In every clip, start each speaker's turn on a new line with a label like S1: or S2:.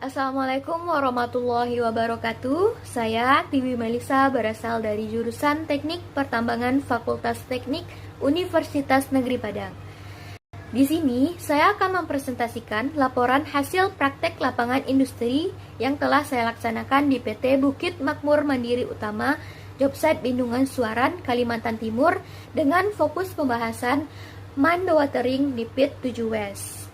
S1: Assalamualaikum warahmatullahi wabarakatuh. Saya Tiwi Melisa berasal dari jurusan Teknik Pertambangan Fakultas Teknik Universitas Negeri Padang. Di sini saya akan mempresentasikan laporan hasil praktek lapangan industri yang telah saya laksanakan di PT Bukit Makmur Mandiri Utama, Jobsite Bendungan Suaran, Kalimantan Timur dengan fokus pembahasan Mine Dewatering di Pit 7 West.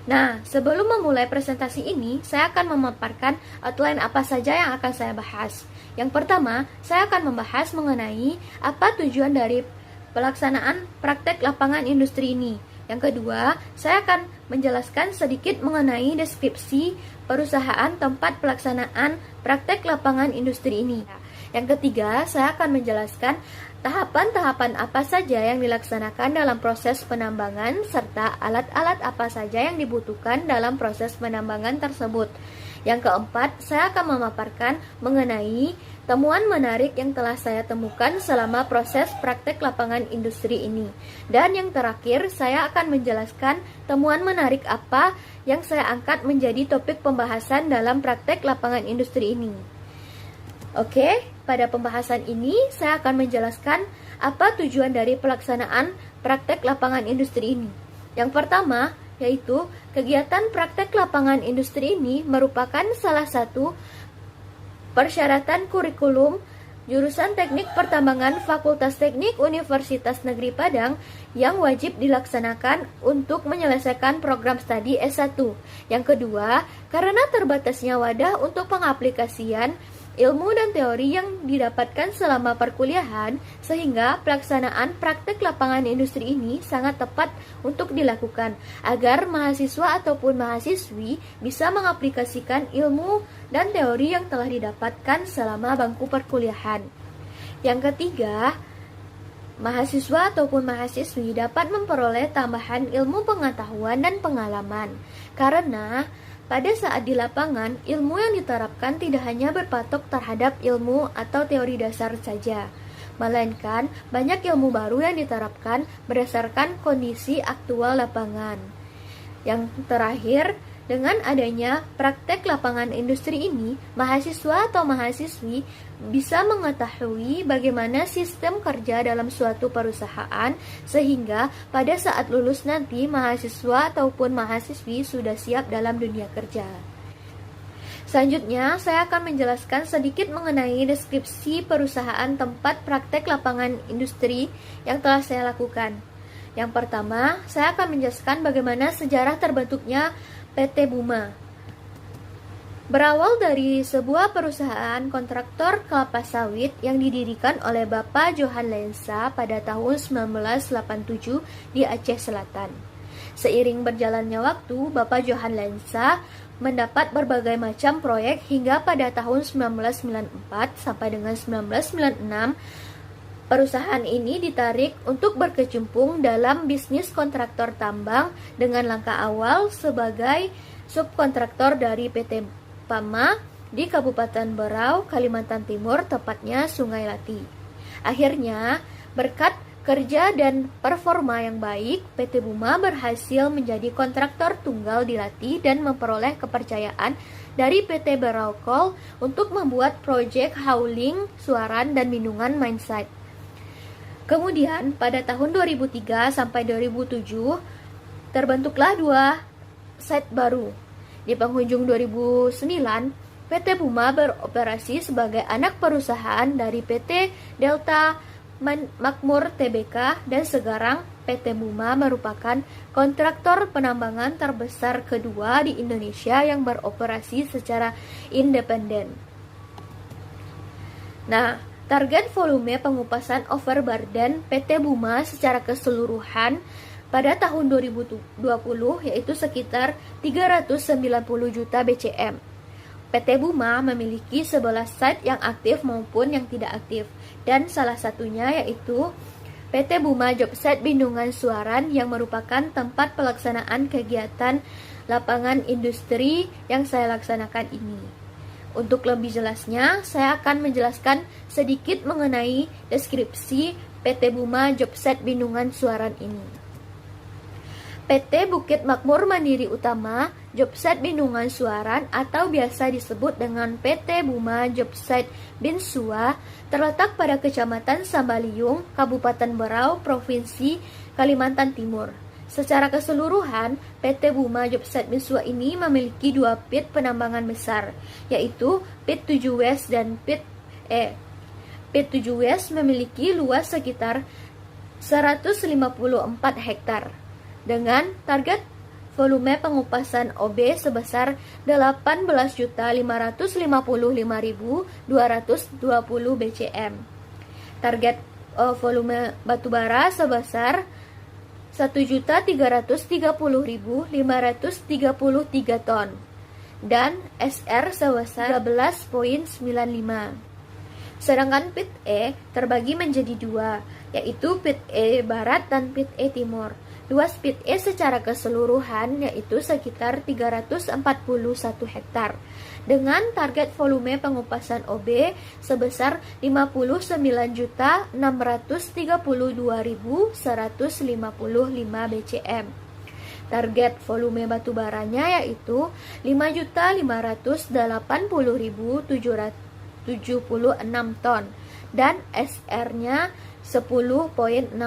S1: Nah, sebelum memulai presentasi ini, saya akan memaparkan outline apa saja yang akan saya bahas. Yang pertama, saya akan membahas mengenai apa tujuan dari pelaksanaan praktek lapangan industri ini. Yang kedua, saya akan menjelaskan sedikit mengenai deskripsi perusahaan tempat pelaksanaan praktek lapangan industri ini. Yang ketiga, saya akan menjelaskan tahapan-tahapan apa saja yang dilaksanakan dalam proses penambangan serta alat-alat apa saja yang dibutuhkan dalam proses penambangan tersebut. Yang keempat, saya akan memaparkan mengenai temuan menarik yang telah saya temukan selama proses praktek lapangan industri ini. Dan yang terakhir, saya akan menjelaskan temuan menarik apa yang saya angkat menjadi topik pembahasan dalam praktek lapangan industri ini. Oke, pada pembahasan ini saya akan menjelaskan apa tujuan dari pelaksanaan praktek lapangan industri ini. Yang pertama, yaitu kegiatan praktek lapangan industri ini merupakan salah satu persyaratan kurikulum jurusan Teknik Pertambangan Fakultas Teknik Universitas Negeri Padang yang wajib dilaksanakan untuk menyelesaikan program studi S1. Yang kedua, karena terbatasnya wadah untuk pengaplikasian ilmu dan teori yang didapatkan selama perkuliahan, sehingga pelaksanaan praktek lapangan industri ini sangat tepat untuk dilakukan agar mahasiswa ataupun mahasiswi bisa mengaplikasikan ilmu dan teori yang telah didapatkan selama bangku perkuliahan. Yang ketiga, mahasiswa ataupun mahasiswi dapat memperoleh tambahan ilmu pengetahuan dan pengalaman karena pada saat di lapangan, ilmu yang diterapkan tidak hanya berpatok terhadap ilmu atau teori dasar saja, melainkan banyak ilmu baru yang diterapkan berdasarkan kondisi aktual lapangan. Yang terakhir, dengan adanya praktek lapangan industri ini, mahasiswa atau mahasiswi bisa mengetahui bagaimana sistem kerja dalam suatu perusahaan sehingga pada saat lulus nanti mahasiswa ataupun mahasiswi sudah siap dalam dunia kerja. Selanjutnya, saya akan menjelaskan sedikit mengenai deskripsi perusahaan tempat praktek lapangan industri yang telah saya lakukan. Yang pertama, saya akan menjelaskan bagaimana sejarah terbentuknya PT Buma. Berawal dari sebuah perusahaan kontraktor kelapa sawit yang didirikan oleh Bapak Johan Lensa pada tahun 1987 di Aceh Selatan. Seiring berjalannya waktu, Bapak Johan Lensa mendapat berbagai macam proyek hingga pada tahun 1994 sampai dengan 1996 perusahaan ini ditarik untuk berkecimpung dalam bisnis kontraktor tambang dengan langkah awal sebagai subkontraktor dari PT Pama di Kabupaten Berau, Kalimantan Timur, tepatnya Sungai Lati. Akhirnya, berkat kerja dan performa yang baik, PT Buma berhasil menjadi kontraktor tunggal di Lati dan memperoleh kepercayaan dari PT Berau Coal untuk membuat proyek hauling, Suaran, dan Bendungan mine site. Kemudian pada tahun 2003 sampai 2007 terbentuklah dua site baru. Di penghujung 2009, PT Buma beroperasi sebagai anak perusahaan dari PT Delta Makmur Tbk dan sekarang PT Buma merupakan kontraktor penambangan terbesar kedua di Indonesia yang beroperasi secara independen. Nah, target volume pengupasan overburden PT Buma secara keseluruhan pada tahun 2020 yaitu sekitar 390 juta BCM. PT Buma memiliki 11 site yang aktif maupun yang tidak aktif, dan salah satunya yaitu PT Buma Jobsite Bendungan Suaran yang merupakan tempat pelaksanaan kegiatan lapangan industri yang saya laksanakan ini. Untuk lebih jelasnya, saya akan menjelaskan sedikit mengenai deskripsi PT Buma Jobsite Bendungan Suaran ini. PT Bukit Makmur Mandiri Utama, Jobsite Bendungan Suaran atau biasa disebut dengan PT Buma Jobsite Binsua, terletak pada Kecamatan Sambaliung, Kabupaten Berau, Provinsi Kalimantan Timur. Secara keseluruhan, PT Buma Jobsite Binsua ini memiliki 2 pit penambangan besar, yaitu Pit 7 West dan Pit E. Pit 7 West memiliki luas sekitar 154 hektar, dengan target volume pengupasan OB sebesar 18.555.220 BCM. Target volume batubara sebesar 1.330.533 ton dan SR sebesar 13,95. Sedangkan Pit E terbagi menjadi 2, yaitu Pit E Barat dan Pit E Timur. Luas Pit E secara keseluruhan yaitu sekitar 341 hektar, dengan target volume pengupasan OB sebesar 59.632.155 BCM. Target volume batubaranya yaitu 5.580.776 ton dan SR-nya 10,69.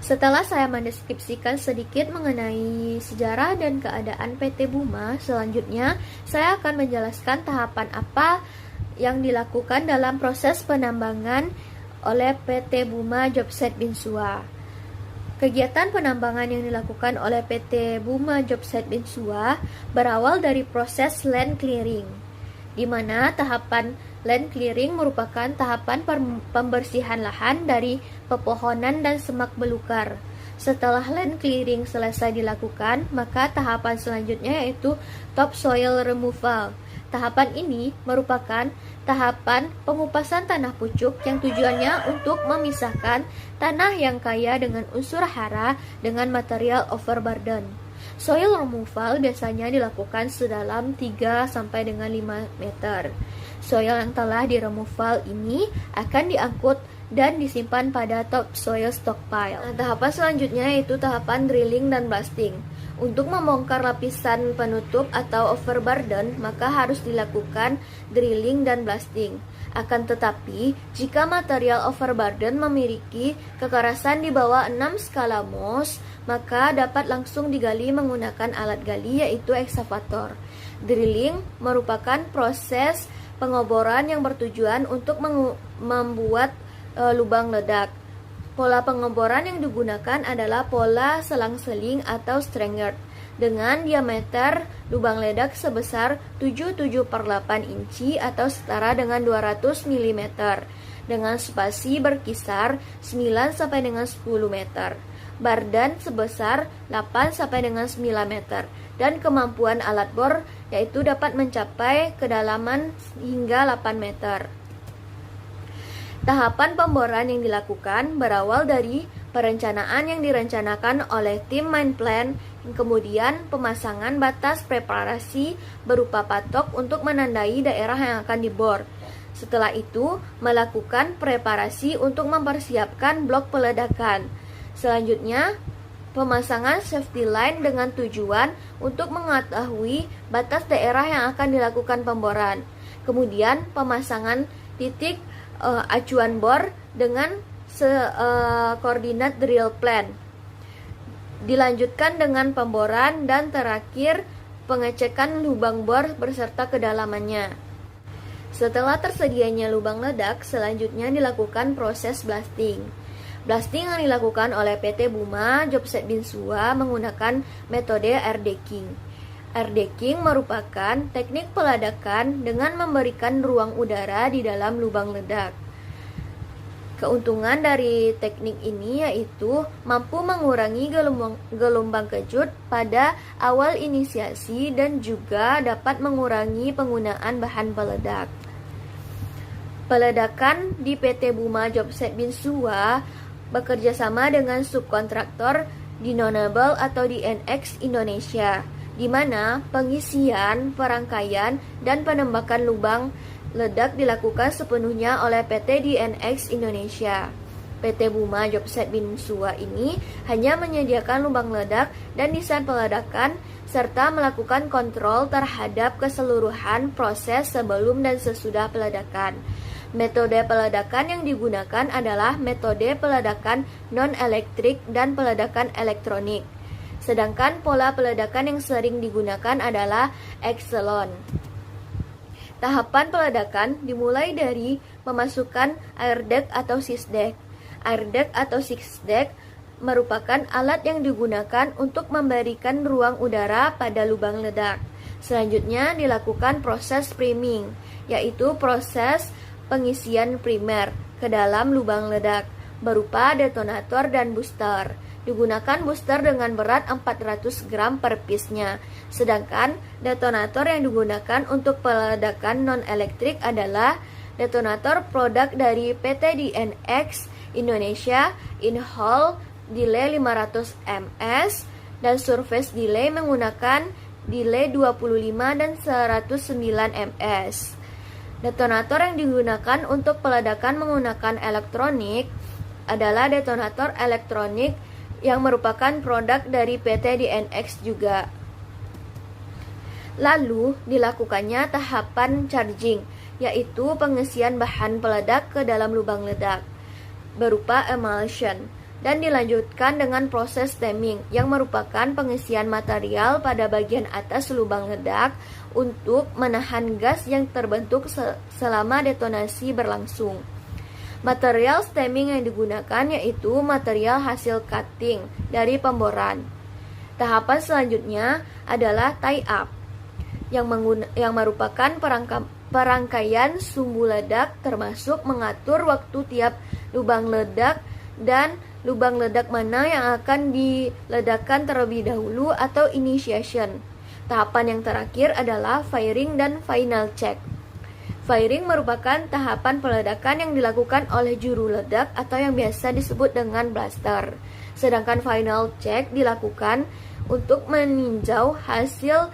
S1: Setelah saya mendeskripsikan sedikit mengenai sejarah dan keadaan PT Buma, selanjutnya saya akan menjelaskan tahapan apa yang dilakukan dalam proses penambangan oleh PT Buma Jobsite Binsua. Kegiatan penambangan yang dilakukan oleh PT Buma Jobsite Binsua berawal dari proses land clearing, di mana tahapan land clearing merupakan tahapan pembersihan lahan dari pepohonan dan semak belukar. Setelah land clearing selesai dilakukan, maka tahapan selanjutnya yaitu topsoil removal. Tahapan ini merupakan tahapan pengupasan tanah pucuk yang tujuannya untuk memisahkan tanah yang kaya dengan unsur hara dengan material overburden. Soil removal biasanya dilakukan sedalam 3 sampai dengan 5 meter. Soil yang telah diremoval ini akan diangkut dan disimpan pada topsoil stockpile. Tahapan selanjutnya yaitu tahapan drilling dan blasting. Untuk membongkar lapisan penutup atau overburden, maka harus dilakukan drilling dan blasting. Akan tetapi, jika material overburden memiliki kekerasan di bawah 6 skala Mohs, maka dapat langsung digali menggunakan alat gali yaitu ekskavator. Drilling merupakan proses pengoboran yang bertujuan untuk membuat lubang ledak. Pola pengoboran yang digunakan adalah pola selang-seling atau strangert dengan diameter lubang ledak sebesar 77/8 inci atau setara dengan 200 mm dengan spasi berkisar 9 sampai dengan 10 meter, bardan sebesar 8 sampai dengan 9 meter, dan kemampuan alat bor yaitu dapat mencapai kedalaman hingga 8 meter. Tahapan pemboran yang dilakukan berawal dari perencanaan yang direncanakan oleh tim main plan, kemudian pemasangan batas preparasi berupa patok untuk menandai daerah yang akan dibor. Setelah itu, melakukan preparasi untuk mempersiapkan blok peledakan. Selanjutnya, pemasangan safety line dengan tujuan untuk mengetahui batas daerah yang akan dilakukan pemboran. Kemudian, pemasangan titik acuan bor dengan koordinat drill plan. Dilanjutkan dengan pemboran dan terakhir pengecekan lubang bor beserta kedalamannya. Setelah tersedianya lubang ledak, selanjutnya dilakukan proses blasting. Blasting yang dilakukan oleh PT Buma Jobsite Binsua menggunakan metode air decking. Air decking merupakan teknik peledakan dengan memberikan ruang udara di dalam lubang ledak. Keuntungan dari teknik ini yaitu mampu mengurangi gelombang kejut pada awal inisiasi dan juga dapat mengurangi penggunaan bahan peledak. Peledakan di PT Buma Jobsite Binsua bekerja sama dengan subkontraktor Dinonable atau DNX Indonesia, di mana pengisian, perangkaian, dan penembakan lubang ledak dilakukan sepenuhnya oleh PT DNX Indonesia. PT Buma Jobset Binsua ini hanya menyediakan lubang ledak dan desain peledakan serta melakukan kontrol terhadap keseluruhan proses sebelum dan sesudah peledakan. Metode peledakan yang digunakan adalah metode peledakan non-elektrik dan peledakan elektronik. Sedangkan pola peledakan yang sering digunakan adalah Exelon. Tahapan peledakan dimulai dari memasukkan air duct atau sysdec. Air duct atau sysdec merupakan alat yang digunakan untuk memberikan ruang udara pada lubang ledak. Selanjutnya dilakukan proses priming, yaitu proses pengisian primer ke dalam lubang ledak berupa detonator dan booster. Digunakan booster dengan berat 400 gram per piece-nya. Sedangkan detonator yang digunakan untuk peledakan non-elektrik adalah detonator produk dari PT DNX Indonesia, in-hole delay 500 ms dan surface delay menggunakan delay 25 dan 109 ms. Detonator yang digunakan untuk peledakan menggunakan elektronik adalah detonator elektronik yang merupakan produk dari PT DNX juga. Lalu dilakukannya tahapan charging, yaitu pengisian bahan peledak ke dalam lubang ledak berupa emulsion, dan dilanjutkan dengan proses taming yang merupakan pengisian material pada bagian atas lubang ledak untuk menahan gas yang terbentuk selama detonasi berlangsung. Material stemming yang digunakan yaitu material hasil cutting dari pemboran. Tahapan selanjutnya adalah tie up yang merupakan perangkaian sumbu ledak termasuk mengatur waktu tiap lubang ledak dan lubang ledak mana yang akan diledakkan terlebih dahulu atau initiation. Tahapan yang terakhir adalah firing dan final check. Firing merupakan tahapan peledakan yang dilakukan oleh juru ledak atau yang biasa disebut dengan blaster. Sedangkan final check dilakukan untuk meninjau hasil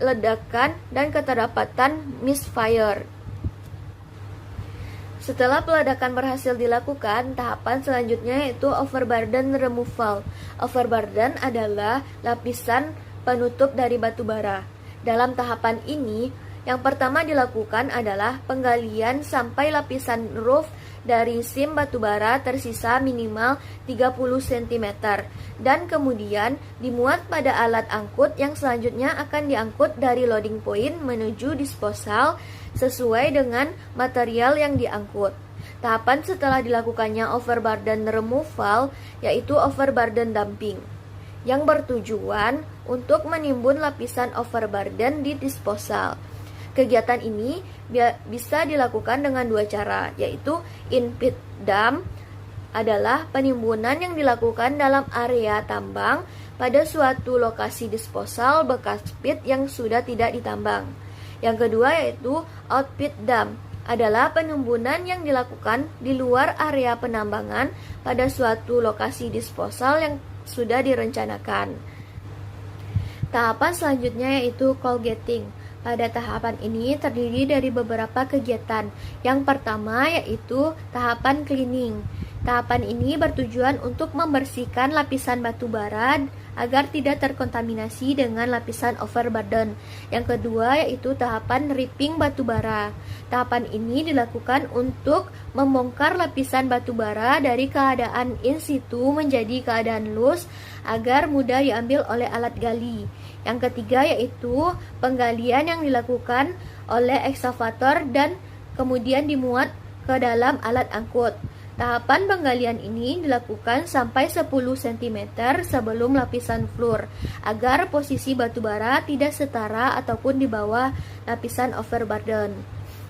S1: ledakan dan ketidakdapatan misfire. Setelah peledakan berhasil dilakukan, tahapan selanjutnya yaitu overburden removal. Overburden adalah lapisan penutup dari batu bara. Dalam tahapan ini, yang pertama dilakukan adalah penggalian sampai lapisan roof dari sim batubara tersisa minimal 30 cm dan kemudian dimuat pada alat angkut yang selanjutnya akan diangkut dari loading point menuju disposal sesuai dengan material yang diangkut. Tahapan setelah dilakukannya overburden removal yaitu overburden dumping yang bertujuan untuk menimbun lapisan overburden di disposal. Kegiatan ini bisa dilakukan dengan dua cara, yaitu in-pit dump adalah penimbunan yang dilakukan dalam area tambang pada suatu lokasi disposal bekas pit yang sudah tidak ditambang. Yang kedua yaitu out-pit dump adalah penimbunan yang dilakukan di luar area penambangan pada suatu lokasi disposal yang sudah direncanakan. Tahapan selanjutnya yaitu cold gating. Pada tahapan ini terdiri dari beberapa kegiatan. Yang pertama yaitu tahapan cleaning. Tahapan ini bertujuan untuk membersihkan lapisan batu bara agar tidak terkontaminasi dengan lapisan overburden. Yang kedua yaitu tahapan ripping batu bara. Tahapan ini dilakukan untuk membongkar lapisan batu bara dari keadaan in situ menjadi keadaan loose agar mudah diambil oleh alat gali. Yang ketiga yaitu penggalian yang dilakukan oleh ekskavator dan kemudian dimuat ke dalam alat angkut. Tahapan penggalian ini dilakukan sampai 10 cm sebelum lapisan floor agar posisi batu bara tidak setara ataupun di bawah lapisan overburden.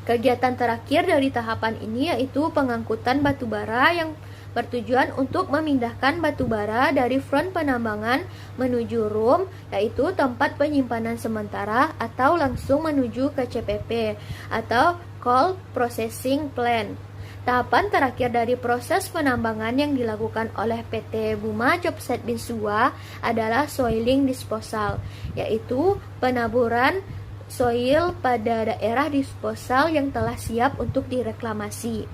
S1: Kegiatan terakhir dari tahapan ini yaitu pengangkutan batu bara yang bertujuan untuk memindahkan batu bara dari front penambangan menuju room, yaitu tempat penyimpanan sementara, atau langsung menuju ke CPP atau Coal Processing Plant. Tahapan terakhir dari proses penambangan yang dilakukan oleh PT Buma Jobset Binsua adalah soiling disposal, yaitu penaburan soil pada daerah disposal yang telah siap untuk direklamasi.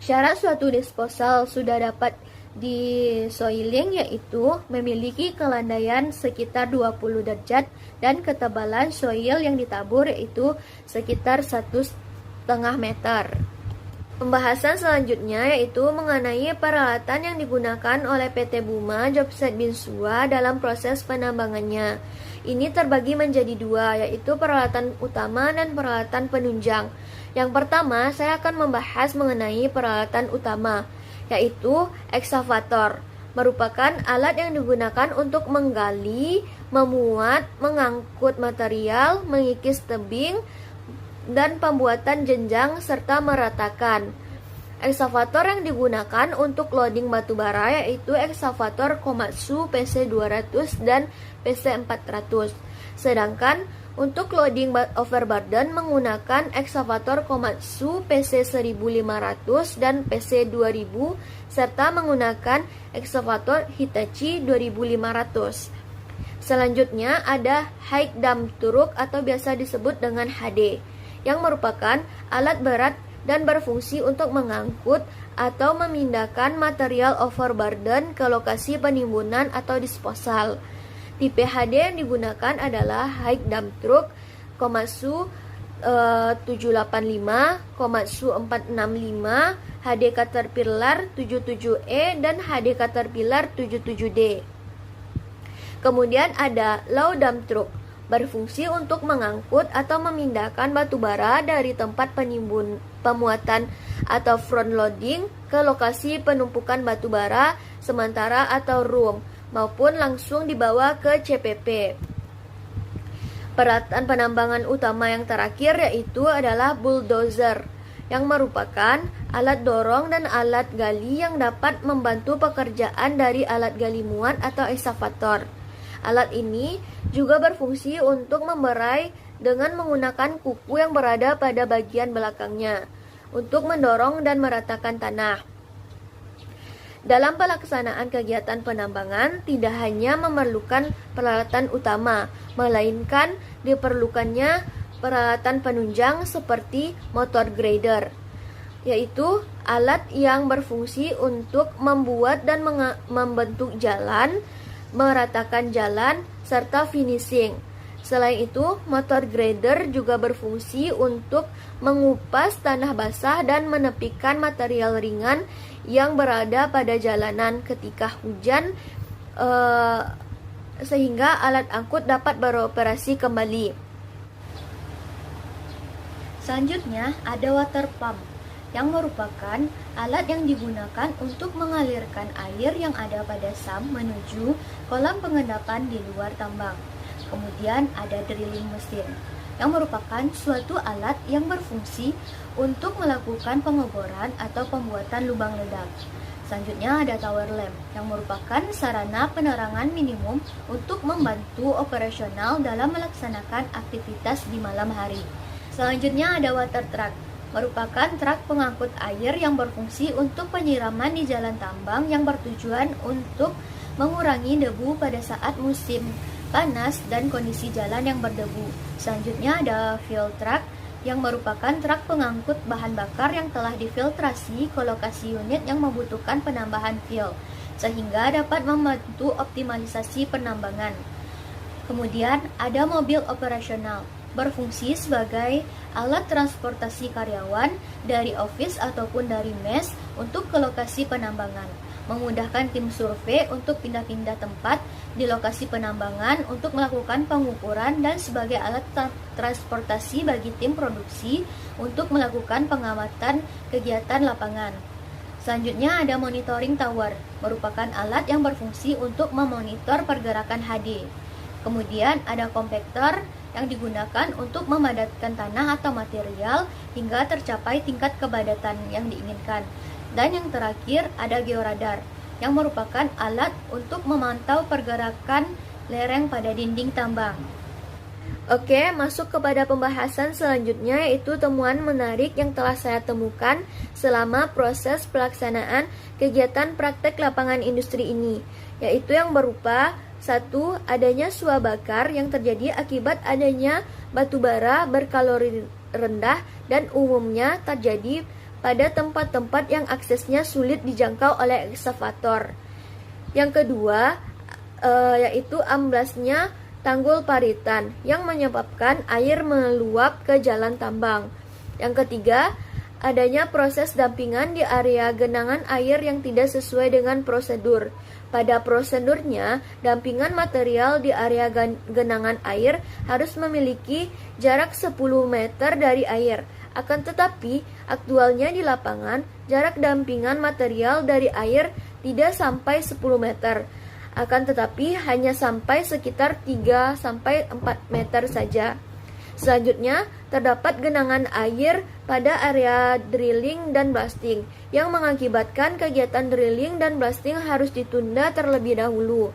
S1: Syarat suatu disposal sudah dapat di soiling yaitu memiliki kelandaian sekitar 20 derajat dan ketebalan soil yang ditabur yaitu sekitar 1,5 meter. Pembahasan selanjutnya yaitu mengenai peralatan yang digunakan oleh PT Buma Jobset Binsua dalam proses penambangannya. Ini terbagi menjadi dua, yaitu peralatan utama dan peralatan penunjang. Yang pertama, saya akan membahas mengenai peralatan utama, yaitu ekskavator. Merupakan alat yang digunakan untuk menggali, memuat, mengangkut material, mengikis tebing, dan pembuatan jenjang serta meratakan. Ekskavator yang digunakan untuk loading batu bara yaitu ekskavator Komatsu PC200 dan PC400. Sedangkan untuk loading overburden menggunakan ekskavator Komatsu PC1500 dan PC2000 serta menggunakan ekskavator Hitachi 2500. Selanjutnya ada high dump truck atau biasa disebut dengan HD, yang merupakan alat berat dan berfungsi untuk mengangkut atau memindahkan material overburden ke lokasi penimbunan atau disposal. Tipe HD yang digunakan adalah high dump truck Komatsu 785, Komatsu 465, HD Caterpillar 77E, dan HD Caterpillar 77D. Kemudian ada low dump truck, berfungsi untuk mengangkut atau memindahkan batu bara dari tempat pemuatan atau front loading ke lokasi penumpukan batu bara sementara atau room, maupun langsung dibawa ke CPP. Peralatan penambangan utama yang terakhir yaitu adalah bulldozer, yang merupakan alat dorong dan alat gali yang dapat membantu pekerjaan dari alat gali muat atau ekskavator. Alat ini juga berfungsi untuk memberai dengan menggunakan kuku yang berada pada bagian belakangnya untuk mendorong dan meratakan tanah. Dalam pelaksanaan kegiatan penambangan tidak hanya memerlukan peralatan utama, melainkan diperlukannya peralatan penunjang seperti motor grader, yaitu alat yang berfungsi untuk membuat dan membentuk jalan, meratakan jalan, serta finishing. Selain itu, motor grader juga berfungsi untuk mengupas tanah basah dan menepikan material ringan yang berada pada jalanan ketika hujan, sehingga alat angkut dapat beroperasi kembali. Selanjutnya ada water pump, yang merupakan alat yang digunakan untuk mengalirkan air yang ada pada sump menuju kolam pengendapan di luar tambang. Kemudian ada drilling mesin, yang merupakan suatu alat yang berfungsi untuk melakukan pengeboran atau pembuatan lubang ledak. Selanjutnya ada tower lamp, yang merupakan sarana penerangan minimum untuk membantu operasional dalam melaksanakan aktivitas di malam hari. Selanjutnya ada water truck, merupakan truk pengangkut air yang berfungsi untuk penyiraman di jalan tambang yang bertujuan untuk mengurangi debu pada saat musim panas dan kondisi jalan yang berdebu. Selanjutnya ada fuel truck, yang merupakan truk pengangkut bahan bakar yang telah difiltrasi ke lokasi unit yang membutuhkan penambahan fuel, sehingga dapat membantu optimalisasi penambangan. Kemudian ada mobil operasional, berfungsi sebagai alat transportasi karyawan dari office ataupun dari mes untuk ke lokasi penambangan, memudahkan tim survei untuk pindah-pindah tempat di lokasi penambangan untuk melakukan pengukuran, dan sebagai alat transportasi bagi tim produksi untuk melakukan pengamatan kegiatan lapangan. Selanjutnya ada monitoring tower, merupakan alat yang berfungsi untuk memonitor pergerakan HD. Kemudian ada kompaktor, yang digunakan untuk memadatkan tanah atau material hingga tercapai tingkat kepadatan yang diinginkan. Dan yang terakhir ada georadar, yang merupakan alat untuk memantau pergerakan lereng pada dinding tambang. Oke, masuk kepada pembahasan selanjutnya, yaitu temuan menarik yang telah saya temukan selama proses pelaksanaan kegiatan praktek lapangan industri ini, yaitu yang berupa: 1. Adanya suap bakar yang terjadi akibat adanya batu bara berkalori rendah dan umumnya terjadi pada tempat-tempat yang aksesnya sulit dijangkau oleh ekskavator. Yang kedua, yaitu amblasnya tanggul paritan yang menyebabkan air meluap ke jalan tambang. Yang ketiga, adanya proses dampingan di area genangan air yang tidak sesuai dengan prosedur. Pada prosedurnya, dampingan material di area genangan air harus memiliki jarak 10 meter dari air. Akan tetapi, aktualnya di lapangan, jarak dampingan material dari air tidak sampai 10 meter. Akan tetapi hanya sampai sekitar 3-4 meter saja. Selanjutnya, terdapat genangan air pada area drilling dan blasting yang mengakibatkan kegiatan drilling dan blasting harus ditunda terlebih dahulu.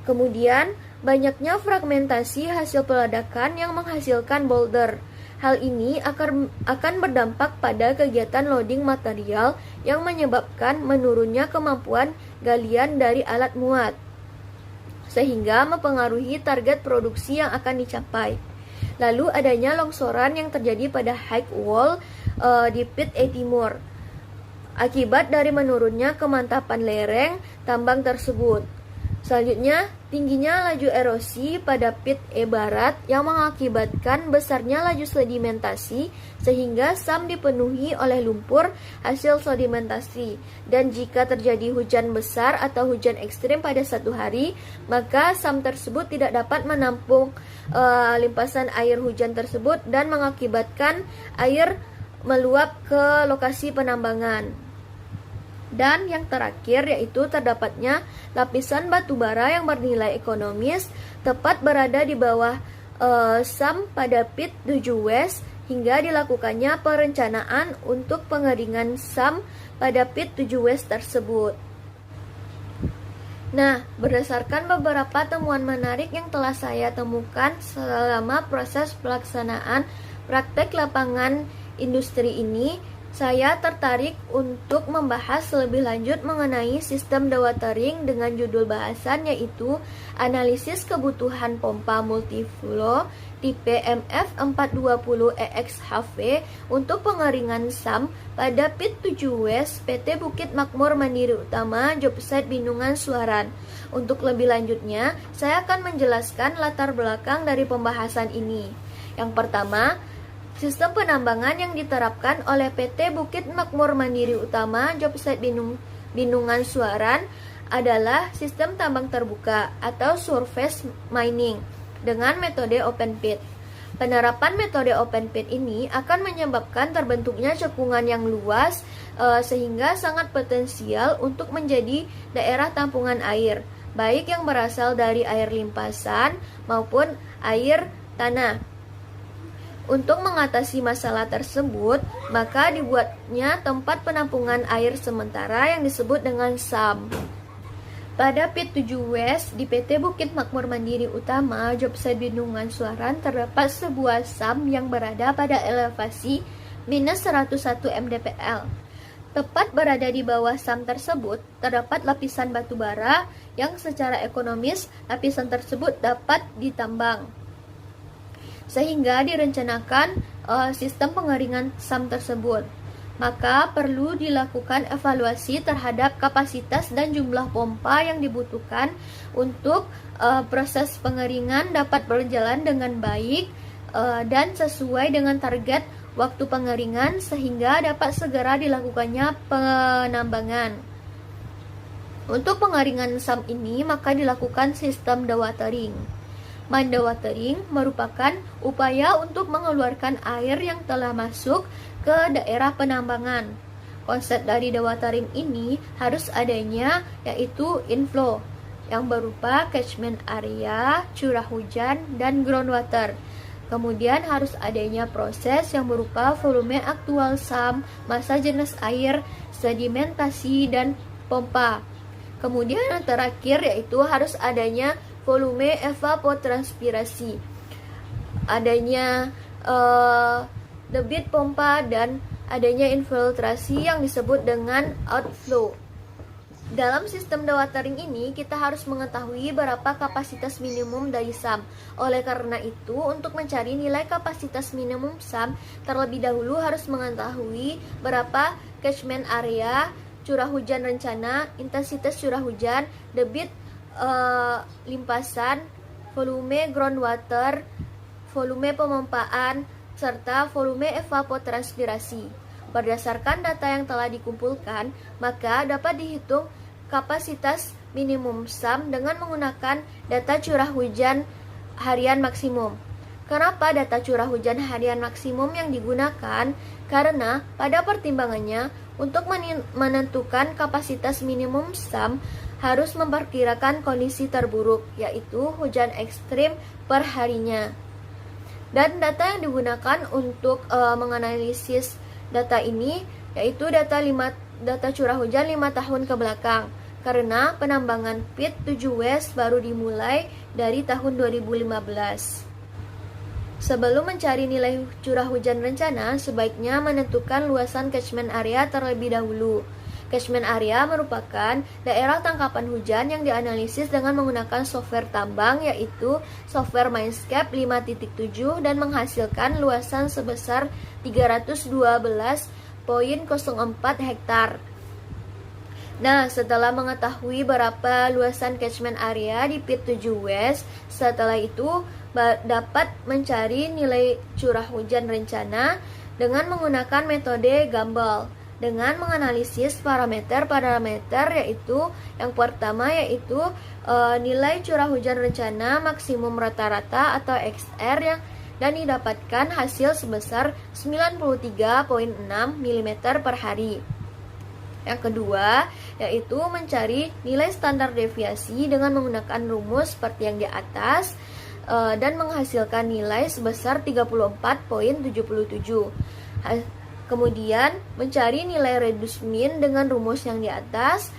S1: Kemudian, banyaknya fragmentasi hasil peledakan yang menghasilkan boulder. Hal ini akan berdampak pada kegiatan loading material yang menyebabkan menurunnya kemampuan galian dari alat muat, sehingga mempengaruhi target produksi yang akan dicapai. Lalu adanya longsoran yang terjadi pada high wall di Pit E Timur akibat dari menurunnya kemantapan lereng tambang tersebut. Selanjutnya, tingginya laju erosi pada Pit E Barat yang mengakibatkan besarnya laju sedimentasi sehingga SAM dipenuhi oleh lumpur hasil sedimentasi. Dan jika terjadi hujan besar atau hujan ekstrim pada satu hari, maka SAM tersebut tidak dapat menampung limpasan air hujan tersebut dan mengakibatkan air meluap ke lokasi penambangan. Dan yang terakhir yaitu terdapatnya lapisan batu bara yang bernilai ekonomis tepat berada di bawah SAM pada Pit 7 West hingga dilakukannya perencanaan untuk pengeringan SAM pada Pit 7 West tersebut. Nah, berdasarkan beberapa temuan menarik yang telah saya temukan selama proses pelaksanaan praktek lapangan industri ini, saya tertarik untuk membahas lebih lanjut mengenai sistem dewatering dengan judul bahasan yaitu Analisis Kebutuhan Pompa Multiflow tipe MF420EXHV untuk pengeringan SAM pada Pit 7 West PT Bukit Makmur Mandiri Utama Jobsite Bendungan Suaran. Untuk lebih lanjutnya, saya akan menjelaskan latar belakang dari pembahasan ini. Yang pertama, sistem penambangan yang diterapkan oleh PT Bukit Makmur Mandiri Utama Jobsite Bendungan Suaran adalah sistem tambang terbuka atau surface mining dengan metode open pit. Penerapan metode open pit ini akan menyebabkan terbentuknya cekungan yang luas sehingga sangat potensial untuk menjadi daerah tampungan air, baik yang berasal dari air limpasan maupun air tanah. Untuk mengatasi masalah tersebut, maka dibuatnya tempat penampungan air sementara yang disebut dengan SAM. Pada Pit 7 West di PT Bukit Makmur Mandiri Utama Jobsite Bendungan Suaran terdapat sebuah SAM yang berada pada elevasi minus 101 mdpl. Tepat berada di bawah SAM tersebut terdapat lapisan batu bara yang secara ekonomis lapisan tersebut dapat ditambang, sehingga direncanakan sistem pengeringan SAM tersebut. Maka perlu dilakukan evaluasi terhadap kapasitas dan jumlah pompa yang dibutuhkan untuk proses pengeringan dapat berjalan dengan baik dan sesuai dengan target waktu pengeringan sehingga dapat segera dilakukannya penambangan. Untuk pengeringan SAM ini maka dilakukan sistem dewatering. Mind dewatering merupakan upaya untuk mengeluarkan air yang telah masuk ke daerah penambangan. Konsep dari dewatering ini harus adanya yaitu inflow yang berupa catchment area, curah hujan, dan groundwater. Kemudian harus adanya proses yang berupa volume aktual SAM, massa jenis air, sedimentasi, dan pompa. Kemudian yang terakhir yaitu harus adanya volume evapotranspirasi, adanya debit pompa, dan adanya infiltrasi yang disebut dengan outflow. Dalam sistem dewatering ini, kita harus mengetahui berapa kapasitas minimum dari SAM. Oleh karena itu, untuk mencari nilai kapasitas minimum SAM, terlebih dahulu harus mengetahui berapa catchment area, curah hujan rencana, intensitas curah hujan, debit limpasan, volume groundwater, volume pemompaan, serta volume evapotranspirasi. Berdasarkan data yang telah dikumpulkan, maka dapat dihitung kapasitas minimum SAM dengan menggunakan data curah hujan harian maksimum. Kenapa data curah hujan harian maksimum yang digunakan? Karena pada pertimbangannya, untuk menentukan kapasitas minimum SAM harus memperkirakan kondisi terburuk, yaitu hujan ekstrim per harinya. Dan data yang digunakan untuk menganalisis data ini yaitu data curah hujan 5 tahun ke belakang, karena penambangan pit 7 West baru dimulai dari tahun 2015. Sebelum mencari nilai curah hujan rencana, sebaiknya menentukan luasan catchment area terlebih dahulu. Catchment area merupakan daerah tangkapan hujan yang dianalisis dengan menggunakan software tambang, yaitu software Mindscape 5.7 dan menghasilkan luasan sebesar 312,04 hektar. Nah, setelah mengetahui berapa luasan catchment area di pit 7 West, setelah itu dapat mencari nilai curah hujan rencana dengan menggunakan metode Gumbel dengan menganalisis parameter yaitu yang pertama yaitu nilai curah hujan rencana maksimum rata-rata atau XR dan didapatkan hasil sebesar 93,6 mm per hari. Yang kedua, yaitu mencari nilai standar deviasi dengan menggunakan rumus seperti yang di atas dan menghasilkan nilai sebesar 34,77. Kemudian, mencari nilai reduce mean dengan rumus yang di atas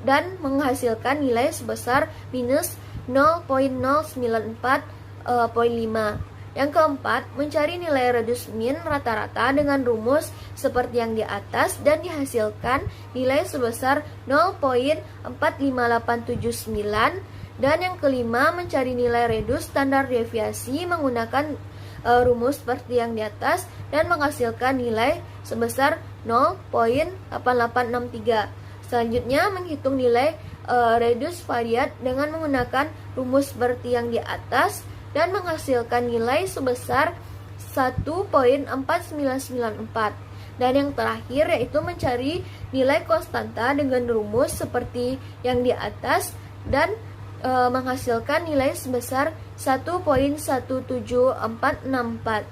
S1: dan menghasilkan nilai sebesar minus 0,094,5. Yang keempat, mencari nilai reduce mean rata-rata dengan rumus seperti yang di atas dan dihasilkan nilai sebesar 0,45879. Dan yang kelima, mencari nilai reduce standar deviasi menggunakan rumus seperti yang di atas dan menghasilkan nilai sebesar 0,8863. Selanjutnya, menghitung nilai reduce variat dengan menggunakan rumus seperti yang di atas dan menghasilkan nilai sebesar 1,4994. Dan yang terakhir yaitu mencari nilai konstanta dengan rumus seperti yang di atas dan menghasilkan nilai sebesar 1,17464.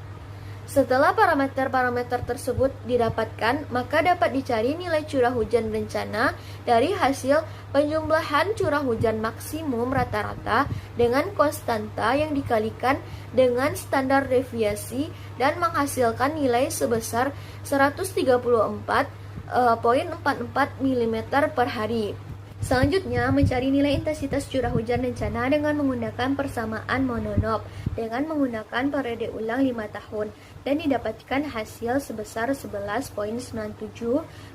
S1: Setelah parameter-parameter tersebut didapatkan, maka dapat dicari nilai curah hujan rencana dari hasil penjumlahan curah hujan maksimum rata-rata dengan konstanta yang dikalikan dengan standar deviasi dan menghasilkan nilai sebesar 134,44 mm per hari. Selanjutnya, mencari nilai intensitas curah hujan rencana dengan menggunakan persamaan mononob dengan menggunakan periode ulang 5 tahun dan didapatkan hasil sebesar 11,97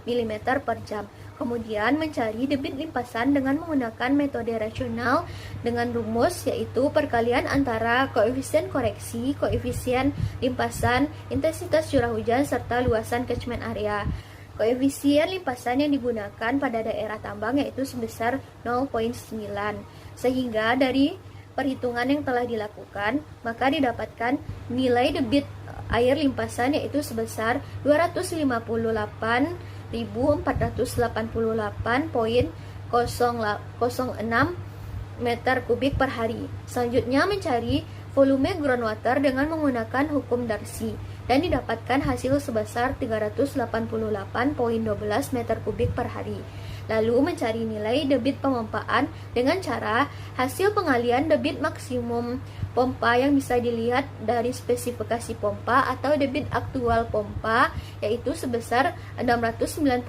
S1: mm per jam. Kemudian mencari debit limpasan dengan menggunakan metode rasional dengan rumus yaitu perkalian antara koefisien koreksi, koefisien limpasan, intensitas curah hujan, serta luasan catchment area. Koefisien limpasan yang digunakan pada daerah tambang yaitu sebesar 0,9. Sehingga dari perhitungan yang telah dilakukan, maka didapatkan nilai debit air limpasan yaitu sebesar 258.488,006 meter kubik per hari. Selanjutnya mencari volume groundwater dengan menggunakan hukum Darcy dan didapatkan hasil sebesar 388,12 meter kubik per hari. Lalu mencari nilai debit pemompaan dengan cara hasil pengalian debit maksimum pompa yang bisa dilihat dari spesifikasi pompa atau debit aktual pompa yaitu sebesar 695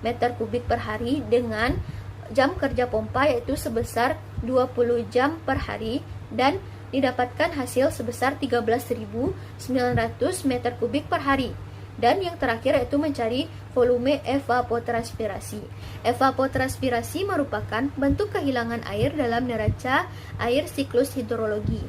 S1: meter kubik per hari dengan jam kerja pompa yaitu sebesar 20 jam per hari dan didapatkan hasil sebesar 13.900 meter kubik per hari. Dan yang terakhir yaitu mencari volume evapotranspirasi. Evapotranspirasi merupakan bentuk kehilangan air dalam neraca air siklus hidrologi.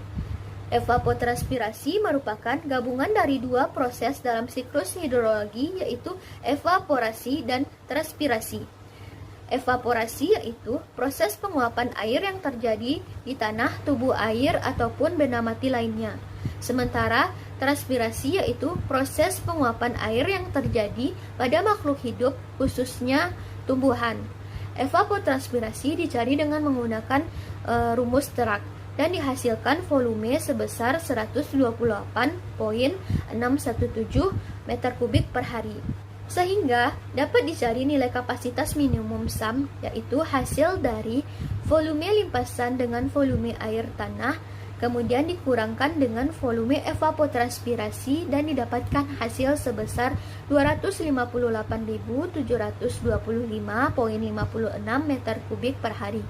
S1: Evapotranspirasi merupakan gabungan dari dua proses dalam siklus hidrologi, yaitu evaporasi dan transpirasi. Evaporasi yaitu proses penguapan air yang terjadi di tanah, tubuh air, ataupun benda mati lainnya. Sementara transpirasi yaitu proses penguapan air yang terjadi pada makhluk hidup, khususnya tumbuhan. Evapotranspirasi dicari dengan menggunakan rumus Dirac dan dihasilkan volume sebesar 128,617 meter kubik per hari. Sehingga dapat dicari nilai kapasitas minimum SAM, yaitu hasil dari volume limpasan dengan volume air tanah, kemudian dikurangkan dengan volume evapotranspirasi dan didapatkan hasil sebesar 258.725,56 meter kubik per hari.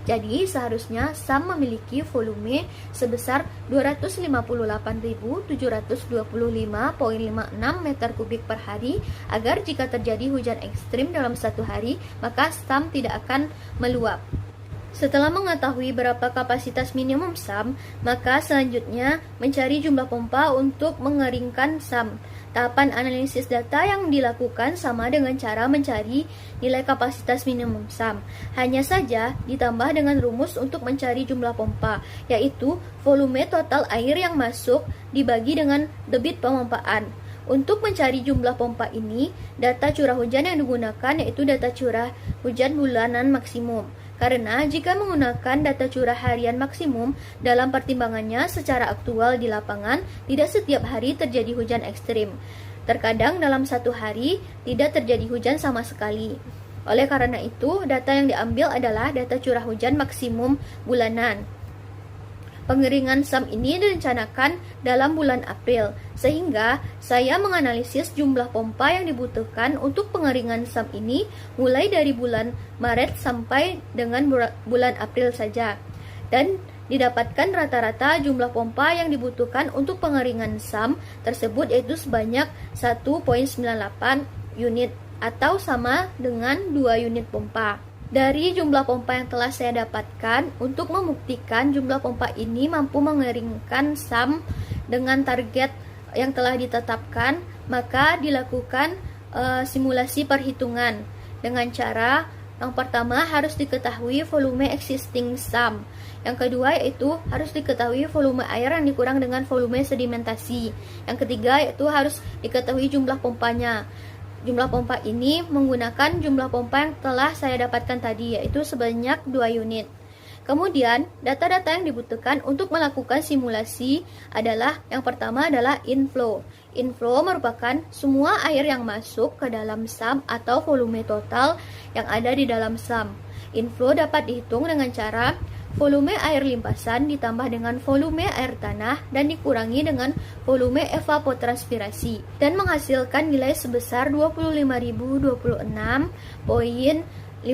S1: Jadi seharusnya SAM memiliki volume sebesar 258.725,56 meter kubik per hari, agar jika terjadi hujan ekstrim dalam satu hari, maka SAM tidak akan meluap. Setelah mengetahui berapa kapasitas minimum SAM, maka selanjutnya mencari jumlah pompa untuk mengeringkan SAM. Tahapan analisis data yang dilakukan sama dengan cara mencari nilai kapasitas minimum SAM. Hanya saja ditambah dengan rumus untuk mencari jumlah pompa, yaitu volume total air yang masuk dibagi dengan debit pemompaan. Untuk mencari jumlah pompa ini, data curah hujan yang digunakan yaitu data curah hujan bulanan maksimum. Karena jika menggunakan data curah harian maksimum, dalam pertimbangannya secara aktual di lapangan, tidak setiap hari terjadi hujan ekstrim. Terkadang dalam satu hari tidak terjadi hujan sama sekali. Oleh karena itu, data yang diambil adalah data curah hujan maksimum bulanan. Pengeringan SAM ini direncanakan dalam bulan April, sehingga saya menganalisis jumlah pompa yang dibutuhkan untuk pengeringan SAM ini mulai dari bulan Maret sampai dengan bulan April saja. Dan didapatkan rata-rata jumlah pompa yang dibutuhkan untuk pengeringan SAM tersebut yaitu sebanyak 1,98 unit atau sama dengan 2 unit pompa. Dari jumlah pompa yang telah saya dapatkan, untuk membuktikan jumlah pompa ini mampu mengeringkan SAM dengan target yang telah ditetapkan, maka dilakukan simulasi perhitungan dengan cara yang pertama harus diketahui volume existing SAM. Yang kedua yaitu harus diketahui volume air yang dikurang dengan volume sedimentasi. Yang ketiga yaitu harus diketahui jumlah pompanya. Jumlah pompa ini menggunakan jumlah pompa yang telah saya dapatkan tadi, yaitu sebanyak 2 unit. Kemudian, data-data yang dibutuhkan untuk melakukan simulasi adalah, yang pertama adalah inflow. Inflow merupakan semua air yang masuk ke dalam SAM atau volume total yang ada di dalam SAM. Inflow dapat dihitung dengan cara volume air limpasan ditambah dengan volume air tanah dan dikurangi dengan volume evapotranspirasi dan menghasilkan nilai sebesar 25.026,55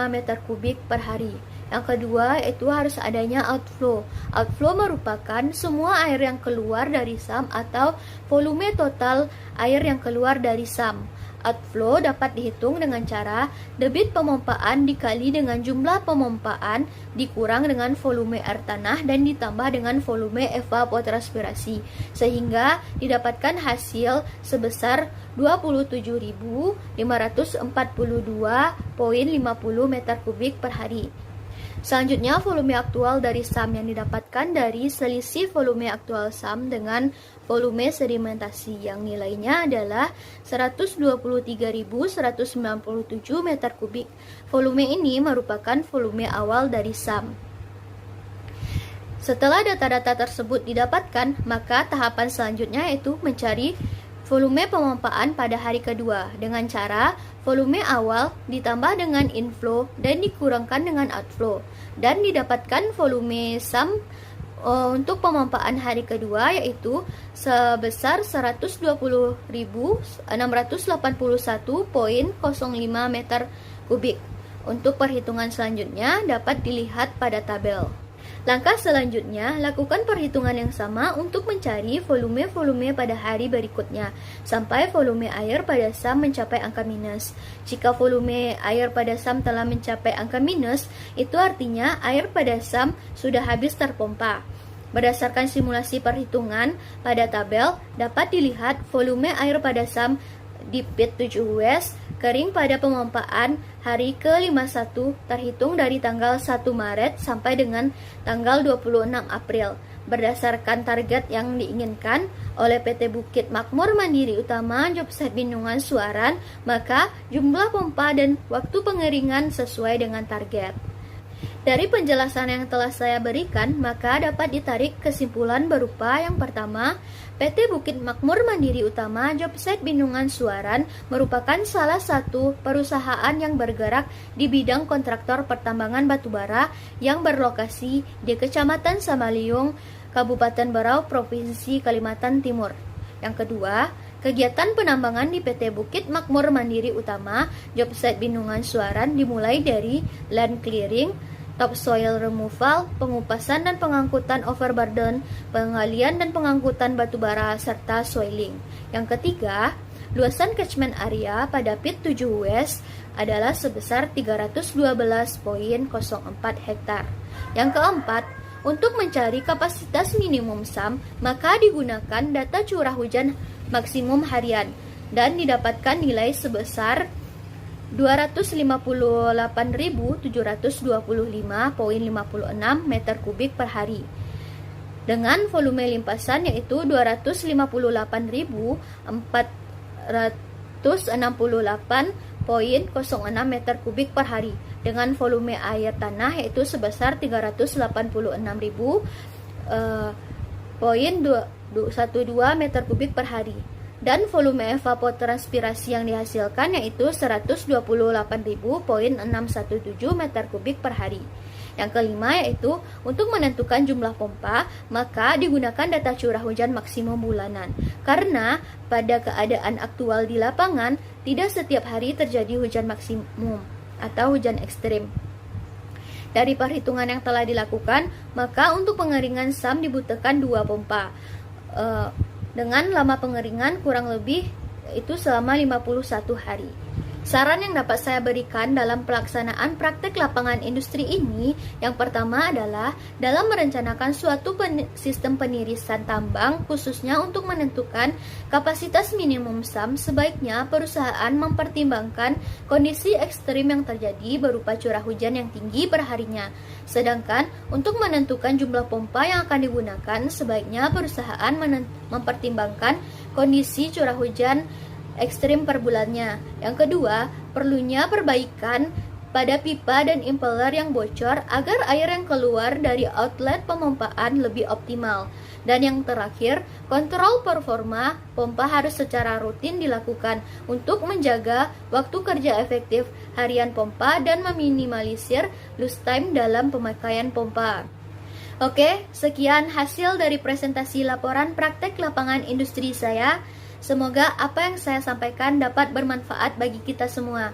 S1: meter kubik per hari. Yang kedua yaitu harus adanya outflow. Outflow merupakan semua air yang keluar dari SAM atau volume total air yang keluar dari SAM. Outflow dapat dihitung dengan cara debit pemompaan dikali dengan jumlah pemompaan dikurang dengan volume air tanah dan ditambah dengan volume evapotranspirasi, sehingga didapatkan hasil sebesar 27.542,50 meter kubik per hari. Selanjutnya, volume aktual dari SAM yang didapatkan dari selisih volume aktual SAM dengan volume sedimentasi yang nilainya adalah 123.197 meter kubik. Volume ini merupakan volume awal dari SAM. Setelah data-data tersebut didapatkan, maka tahapan selanjutnya yaitu mencari volume pemompaan pada hari kedua dengan cara volume awal ditambah dengan inflow dan dikurangkan dengan outflow, dan didapatkan volume SAM untuk pemompaan hari kedua yaitu sebesar 120.681,05 meter kubik. Untuk perhitungan selanjutnya dapat dilihat pada tabel. Langkah selanjutnya, lakukan perhitungan yang sama untuk mencari volume-volume pada hari berikutnya, sampai volume air pada SAM mencapai angka minus. Jika volume air pada SAM telah mencapai angka minus, itu artinya air pada SAM sudah habis terpompa. Berdasarkan simulasi perhitungan pada tabel, dapat dilihat volume air pada SAM di pit 7WS kering pada pemompaan hari ke-51 terhitung dari tanggal 1 Maret sampai dengan tanggal 26 April. Berdasarkan target yang diinginkan oleh PT Bukit Makmur Mandiri Utama Jobsite Bendungan Suaran, maka jumlah pompa dan waktu pengeringan sesuai dengan target. Dari penjelasan yang telah saya berikan, maka dapat ditarik kesimpulan berupa yang pertama, PT Bukit Makmur Mandiri Utama Jobsite Bendungan Suaran merupakan salah satu perusahaan yang bergerak di bidang kontraktor pertambangan batubara yang berlokasi di Kecamatan Samaliung, Kabupaten Berau, Provinsi Kalimantan Timur. Yang kedua, kegiatan penambangan di PT Bukit Makmur Mandiri Utama Jobsite Bendungan Suaran dimulai dari land clearing, topsoil removal, pengupasan dan pengangkutan overburden, penggalian dan pengangkutan batubara, serta soiling. Yang ketiga, luasan catchment area pada pit 7 West adalah sebesar 312,04 hektar. Yang keempat, untuk mencari kapasitas minimum SAM, maka digunakan data curah hujan maksimum harian dan didapatkan nilai sebesar 258.725,56 meter kubik per hari dengan volume limpasan yaitu 258.468,06 meter kubik per hari dengan volume air tanah yaitu sebesar 386.000,12 meter kubik per hari dan volume evapotranspirasi yang dihasilkan yaitu 128.617 meter kubik per hari. Yang kelima yaitu untuk menentukan jumlah pompa, maka digunakan data curah hujan maksimum bulanan. Karena pada keadaan aktual di lapangan, tidak setiap hari terjadi hujan maksimum atau hujan ekstrim. Dari perhitungan yang telah dilakukan, maka untuk pengeringan SAM dibutuhkan 2 pompa. Dengan lama pengeringan kurang lebih itu selama 51 hari. Saran yang dapat saya berikan dalam pelaksanaan praktek lapangan industri ini, yang pertama adalah dalam merencanakan suatu sistem penirisan tambang, khususnya untuk menentukan kapasitas minimum SAM, sebaiknya perusahaan mempertimbangkan kondisi ekstrim yang terjadi berupa curah hujan yang tinggi perharinya. Sedangkan untuk menentukan jumlah pompa yang akan digunakan, sebaiknya perusahaan mempertimbangkan kondisi curah hujan ekstrim per bulannya. Yang kedua, perlunya perbaikan pada pipa dan impeller yang bocor agar air yang keluar dari outlet pemompaan lebih optimal. Dan yang terakhir, kontrol performa pompa harus secara rutin dilakukan untuk menjaga waktu kerja efektif harian pompa dan meminimalisir lost time dalam pemakaian pompa. Oke, sekian hasil dari presentasi laporan praktek lapangan industri saya. Semoga apa yang saya sampaikan dapat bermanfaat bagi kita semua.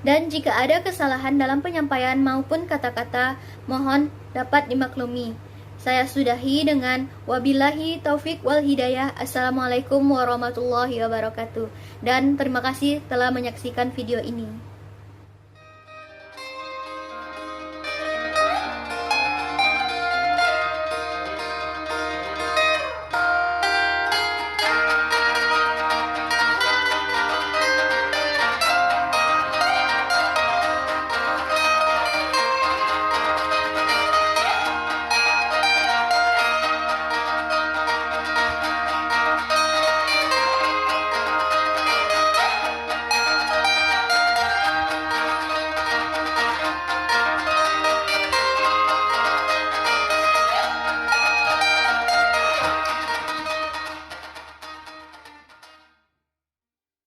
S1: Dan jika ada kesalahan dalam penyampaian maupun kata-kata, mohon dapat dimaklumi. Saya sudahi dengan wabillahi taufik wal hidayah. Assalamualaikum warahmatullahi wabarakatuh. Dan terima kasih telah menyaksikan video ini.